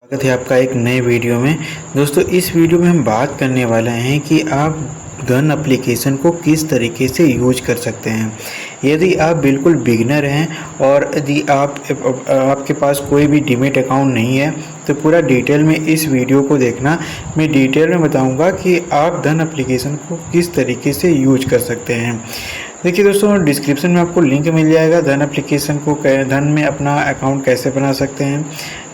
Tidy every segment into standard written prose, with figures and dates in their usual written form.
स्वागत है आपका एक नए वीडियो में। दोस्तों, इस वीडियो में हम बात करने वाले हैं कि आप गन एप्लीकेशन को किस तरीके से यूज कर सकते हैं। यदि आप बिल्कुल बिगिनर हैं और यदि आपके पास कोई भी डीमैट अकाउंट नहीं है तो पूरा डिटेल में इस वीडियो को देखना। मैं डिटेल में बताऊंगा कि आप गन एप्लीकेशन को किस तरीके से यूज कर सकते हैं। देखिए दोस्तों, डिस्क्रिप्शन में आपको लिंक मिल जाएगा धन एप्लीकेशन को धन में अपना अकाउंट कैसे बना सकते हैं।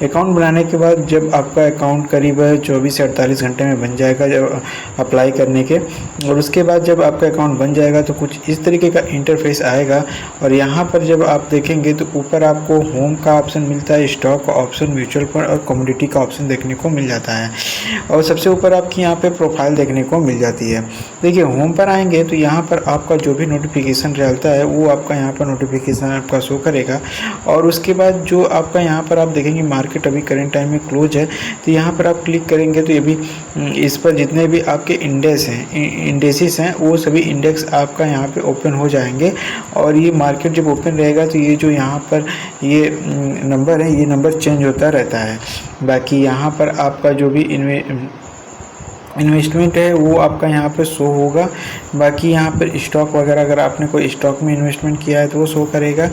अकाउंट बनाने के बाद जब आपका अकाउंट करीब 24 से 48 घंटे में बन जाएगा जब अप्लाई करने के, और उसके बाद जब आपका अकाउंट बन जाएगा तो कुछ इस तरीके का इंटरफेस आएगा। और यहाँ पर जब आप देखेंगे तो ऊपर आपको होम का ऑप्शन मिलता है, स्टॉक का ऑप्शन, म्यूचुअल फंड और कमोडिटी का ऑप्शन देखने को मिल जाता है। और सबसे ऊपर आपकी यहाँ पे प्रोफाइल देखने को मिल जाती है। देखिए, होम पर आएंगे तो यहाँ पर आपका जो भी नोटिफिकेशन रहता है वो आपका यहाँ पर नोटिफिकेशन आपका शो करेगा। और उसके बाद जो आपका यहाँ पर आप देखेंगे मार्केट अभी करेंट टाइम में क्लोज है, तो यहाँ पर आप क्लिक करेंगे तो ये भी इस पर जितने भी आपके इंडेक्सेस हैं वो सभी इंडेक्स आपका यहाँ पे ओपन हो जाएंगे। और ये मार्केट जब ओपन रहेगा तो ये जो यहाँ पर ये नंबर है, ये नंबर चेंज होता रहता है। बाकी यहाँ पर आपका जो भी इन्वेस्टमेंट है वो आपका यहाँ पे शो होगा। बाकी यहाँ पर स्टॉक वगैरह अगर आपने कोई स्टॉक में इन्वेस्टमेंट किया है तो वो शो करेगा,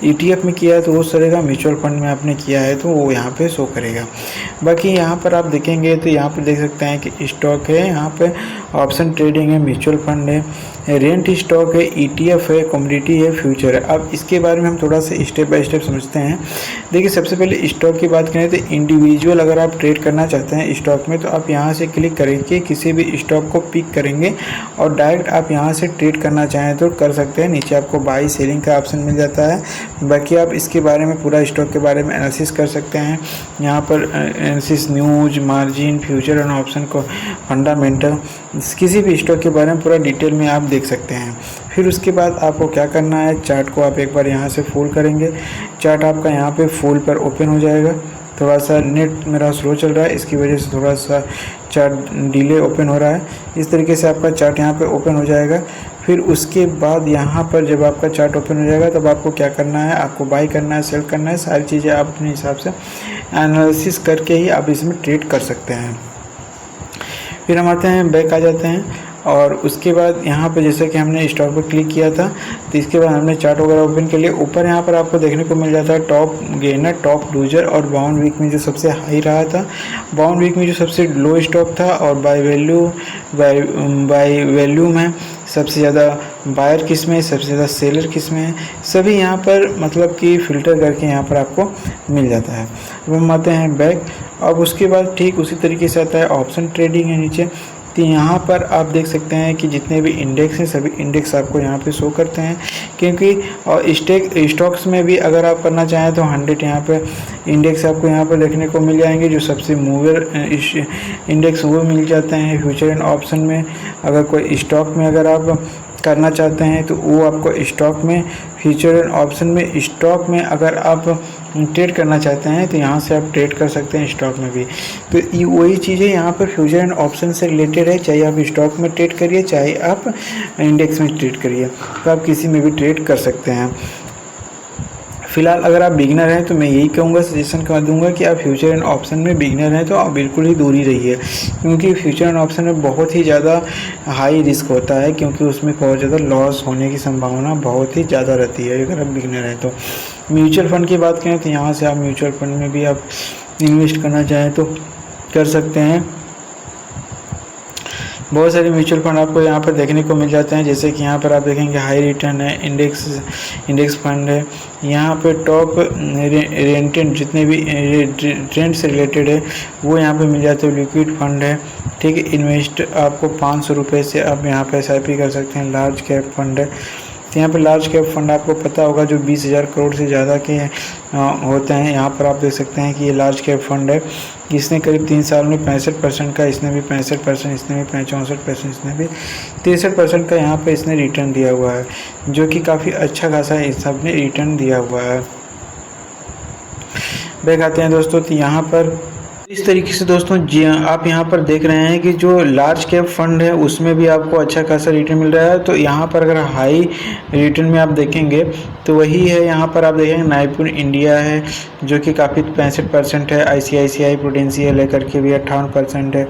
ईटीएफ में किया है तो वो करेगा, म्यूचुअल फंड में आपने किया है तो वो यहाँ पे शो करेगा। बाकी यहाँ पर आप देखेंगे तो यहाँ पर देख सकते हैं कि स्टॉक है, यहाँ पे ऑप्शन ट्रेडिंग है, म्यूचुअल फंड है, रेंट स्टॉक है, ईटीएफ है, कमोडिटी है, फ्यूचर है। अब इसके बारे में हम थोड़ा सा स्टेप बाय स्टेप समझते हैं। देखिए, सबसे पहले स्टॉक की बात करें तो इंडिविजुअल अगर आप ट्रेड करना चाहते हैं स्टॉक में तो आप यहाँ से क्लिक करके किसी भी स्टॉक को पिक करेंगे और डायरेक्ट आप यहाँ से ट्रेड करना चाहें तो कर सकते हैं। नीचे आपको बाई सेलिंग का ऑप्शन मिल जाता है। बाकी आप इसके बारे में पूरा स्टॉक के बारे में एनालिसिस कर सकते हैं। यहाँ पर analysis, news, margin, future and option को फंडामेंटल, किसी भी स्टॉक के बारे में पूरा डिटेल में आप देख सकते हैं। फिर उसके बाद आपको क्या करना है, चार्ट को आप एक बार यहाँ से फोल्ड करेंगे। चार्ट आपका यहाँ पे फोल्ड पर ओपन हो जाएगा। थोड़ा सा नेट मेरा स्लो चल रहा है, इसकी वजह से थोड़ा सा चार्ट डिले ओपन हो रहा है। इस तरीके से आपका चार्ट यहाँ पे ओपन हो जाएगा। फिर उसके बाद यहाँ पर जब आपका चार्ट ओपन हो जाएगा तब आपको क्या करना है, आपको बाई करना है, सेल करना है, सारी चीज़ें आप अपने हिसाब से एनालिसिस करके ही आप इसमें ट्रेड कर सकते हैं। फिर हम आते हैं, बैक आ जाते हैं और उसके बाद यहाँ पे जैसे कि हमने स्टॉक पर क्लिक किया था तो इसके बाद हमने चार्ट वगैरह ओपन के लिए ऊपर यहाँ पर आपको देखने को मिल जाता है टॉप गेनर, टॉप लूजर और बाउंड वीक में जो सबसे हाई रहा था, बाउंड वीक में जो सबसे लो स्टॉक था, और बाय वैल्यू में सबसे ज़्यादा बायर किस में, सबसे ज़्यादा सेलर किस में है, सभी यहाँ पर मतलब कि फ़िल्टर करके यहाँ पर आपको मिल जाता है। अब हम आते हैं बैक। अब उसके बाद ठीक उसी तरीके से आता है ऑप्शन ट्रेडिंग है नीचे। तो यहाँ पर आप देख सकते हैं कि जितने भी इंडेक्स हैं सभी इंडेक्स आपको यहाँ पे शो करते हैं। क्योंकि और स्टॉक्स में भी अगर आप करना चाहें तो 100 यहाँ पे इंडेक्स आपको यहाँ पर देखने को मिल जाएंगे। जो सबसे मूवर इंडेक्स वो मिल जाते हैं। फ्यूचर एंड ऑप्शन में अगर कोई स्टॉक में अगर आप करना चाहते हैं तो वो आपको स्टॉक में, फ्यूचर एंड ऑप्शन में, स्टॉक में अगर आप ट्रेड करना चाहते हैं तो यहाँ से आप ट्रेड कर सकते हैं स्टॉक में भी। तो ये वही चीज़ें यहाँ पर फ्यूचर एंड ऑप्शन से रिलेटेड है, चाहे आप स्टॉक में ट्रेड करिए चाहे आप इंडेक्स में ट्रेड करिए, तो आप किसी में भी ट्रेड कर सकते हैं। फिलहाल अगर आप बिगिनर हैं तो मैं यही कहूँगा, सजेशन कर दूंगा कि आप फ्यूचर एंड ऑप्शन में बिगिनर हैं तो आप बिल्कुल ही दूर ही रहिए। क्योंकि फ्यूचर एंड ऑप्शन में बहुत ही ज़्यादा हाई रिस्क होता है, क्योंकि उसमें बहुत ज़्यादा लॉस होने की संभावना बहुत ही ज़्यादा रहती है अगर आप बिगिनर हैं तो। म्यूचुअल फंड की बात करें तो यहाँ से आप म्यूचुअल फंड में भी आप इन्वेस्ट करना चाहें तो कर सकते हैं। बहुत सारे म्यूचुअल फंड आपको यहाँ पर देखने को मिल जाते हैं, जैसे कि यहाँ पर आप देखेंगे हाई रिटर्न है, इंडेक्स फंड है, यहाँ पे टॉप रेंटेड जितने भी ट्रेंड से रिलेटेड है वो यहाँ पे मिल जाते हैं। लिक्विड फंड है, ठीक है। इन्वेस्ट आपको 500 रुपये से आप यहाँ पे SIP कर सकते हैं। लार्ज कैप फंड है, तो यहाँ पे लार्ज कैप फंड आपको पता होगा जो 20,000 करोड़ से ज़्यादा के होते हैं। यहाँ पर आप देख सकते हैं कि ये लार्ज कैप फंड है। इसने करीब 3 साल में 65% का, इसने भी 65%, इसने भी 64%, इसने भी 63% का यहाँ पे इसने रिटर्न दिया हुआ है, जो कि काफ़ी अच्छा खासा इस सब ने रिटर्न दिया हुआ है। बैक आते हैं दोस्तों, तो यहाँ पर इस तरीके से दोस्तों जी आप यहाँ पर देख रहे हैं कि जो लार्ज कैप फंड है उसमें भी आपको अच्छा खासा रिटर्न मिल रहा है। तो यहाँ पर अगर हाई रिटर्न में आप देखेंगे तो वही है, यहाँ पर आप देखेंगे नाइपुर इंडिया है जो कि काफ़ी 65% है, ICICI प्रूडेंशियल लेकर के भी 58% है।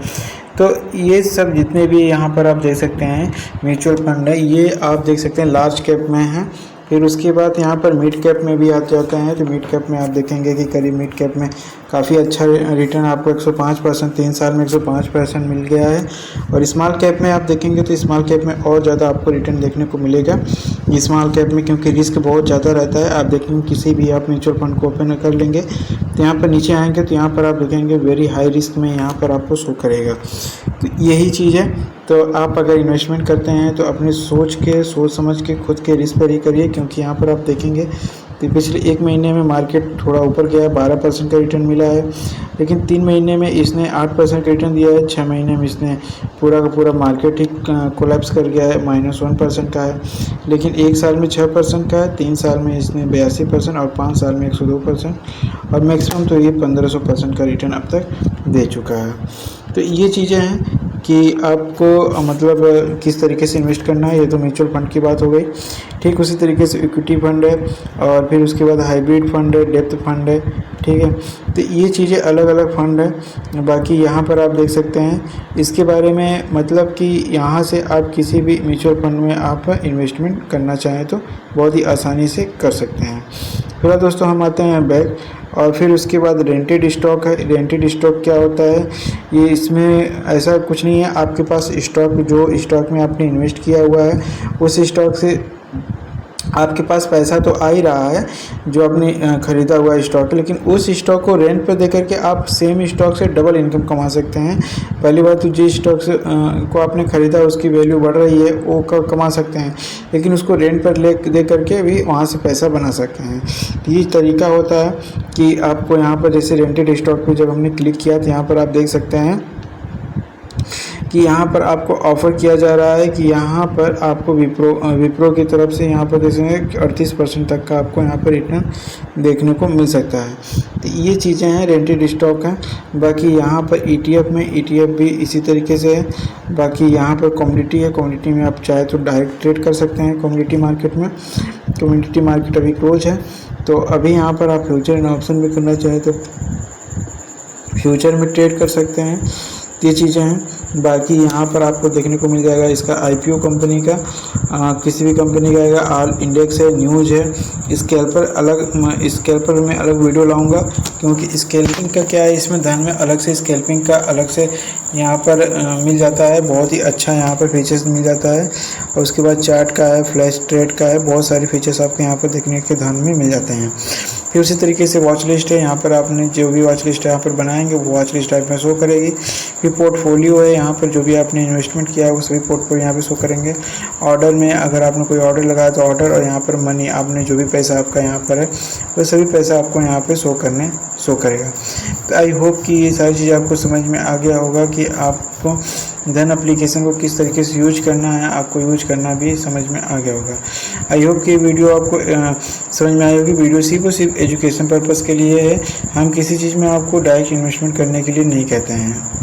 तो ये सब जितने भी यहाँ पर आप देख सकते हैं म्यूचुअल फंड है, ये आप देख सकते हैं लार्ज कैप में है। फिर उसके बाद यहाँ पर मिड कैप में भी आते जाते हैं, तो मिड कैप में आप देखेंगे कि करीब मिड कैप में काफ़ी अच्छा रिटर्न आपको 105% 3 साल में 105% मिल गया है। और स्मॉल कैप में आप देखेंगे तो स्मॉल कैप में और ज़्यादा आपको रिटर्न देखने को मिलेगा। स्मॉल कैप में क्योंकि रिस्क बहुत ज़्यादा रहता है, आप देखेंगे किसी भी आप म्यूचुअल फंड को ओपन कर लेंगे तो यहाँ पर नीचे आएंगे तो यहाँ पर आप देखेंगे वेरी हाई रिस्क में यहाँ पर आपको शो करेगा। तो यही चीज़ है। तो आप अगर इन्वेस्टमेंट करते हैं तो अपने सोच समझ के खुद के रिस्क पर ही करिए, क्योंकि यहाँ पर आप देखेंगे कि पिछले 1 महीने में मार्केट थोड़ा ऊपर गया, 12% का रिटर्न मिला है, लेकिन 3 महीने में इसने 8% का रिटर्न दिया है, 6 महीने में इसने पूरा का पूरा मार्केट ही कोलैप्स कर गया है, -1% का है। लेकिन 1 साल में 6% का है, 3 साल में इसने 82% और 5 साल में 102% और मैक्सिमम तो ये 1500% का रिटर्न अब तक दे चुका है। तो ये चीज़ें हैं कि आपको मतलब किस तरीके से इन्वेस्ट करना है। ये तो म्यूचुअल फंड की बात हो गई। ठीक उसी तरीके से इक्विटी फंड है और फिर उसके बाद हाइब्रिड फंड है, डेप्थ फंड है, ठीक है। तो ये चीज़ें अलग अलग फंड है। बाकी यहाँ पर आप देख सकते हैं इसके बारे में, मतलब कि यहाँ से आप किसी भी म्यूचुअल फंड में आप इन्वेस्टमेंट करना चाहें तो बहुत ही आसानी से कर सकते हैं। फिर दोस्तों हम आते हैं बैक, और फिर उसके बाद रेंटेड स्टॉक है। रेंटेड स्टॉक क्या होता है, ये इसमें ऐसा कुछ नहीं है, आपके पास स्टॉक जो स्टॉक में आपने इन्वेस्ट किया हुआ है उस स्टॉक से आपके पास पैसा तो आ ही रहा है जो आपने ख़रीदा हुआ स्टॉक है, लेकिन उस स्टॉक को रेंट पर दे करके आप सेम स्टॉक से डबल इनकम कमा सकते हैं। पहली बात तो जिस स्टॉक से को आपने ख़रीदा उसकी वैल्यू बढ़ रही है वो कमा सकते हैं, लेकिन उसको रेंट पर दे करके भी वहाँ से पैसा बना सकते हैं। तो ये तरीका होता है कि आपको यहाँ पर जैसे रेंटेड स्टॉक पर जब हमने क्लिक किया तो यहाँ पर आप देख सकते हैं कि यहाँ पर आपको ऑफ़र किया जा रहा है कि यहाँ पर आपको विप्रो की तरफ से यहाँ पर देखेंगे 38% तक का आपको यहाँ पर रिटर्न देखने को मिल सकता है। तो ये चीज़ें हैं, रेंटेड स्टॉक हैं। बाकी यहाँ पर ETF में ETF भी इसी तरीके से है। बाकी यहाँ पर कमोडिटी है, कमोडिटी में आप चाहे तो डायरेक्ट ट्रेड कर सकते हैं कमोडिटी मार्केट में। कमोडिटी मार्केट अभी क्लोज है, तो अभी यहाँ पर आप फ्यूचर एंड ऑप्शन में करना चाहें तो फ्यूचर में ट्रेड कर सकते हैं। ये चीज़ें हैं। बाकी यहाँ पर आपको देखने को मिल जाएगा इसका IPO कंपनी का, किसी भी कंपनी का आएगा, ऑल इंडेक्स है, न्यूज़ है। स्कैल्पर में अलग वीडियो लाऊंगा, क्योंकि स्कैल्पिंग का क्या है, इसमें धन में अलग से स्कैल्पिंग का अलग से यहाँ पर मिल जाता है, बहुत ही अच्छा यहाँ पर फीचर्स मिल जाता है। और उसके बाद चार्ट का है, फ्लैश ट्रेड का है, बहुत सारे फीचर्स आपको यहाँ पर देखने के धन में मिल जाते हैं। फिर उसी तरीके से वॉच लिस्ट है, यहाँ पर आपने जो भी वॉच लिस्ट यहाँ पर बनाएंगे वो वॉच लिस्ट टाइप में शो करेगी। फिर पोर्टफोलियो है, यहाँ पर जो भी आपने इन्वेस्टमेंट किया है वो सभी पोर्टफोलियो यहाँ पे शो करेंगे। ऑर्डर में अगर आपने कोई ऑर्डर लगाया तो ऑर्डर, और यहाँ पर मनी आपने जो भी पैसा आपका यहाँ पर है वो सभी पैसा आपको यहाँ पे शो करेगा। तो आई होप कि ये सारी चीज़ आपको समझ में आ गया होगा कि आपको धन एप्लीकेशन को किस तरीके से यूज करना है, आपको यूज करना भी समझ में आ गया होगा। आई होप कि वीडियो आपको समझ में आई होगी। वीडियो सिर्फ एजुकेशन पर्पज़ के लिए है, हम किसी चीज़ में आपको डायरेक्ट इन्वेस्टमेंट करने के लिए नहीं कहते हैं।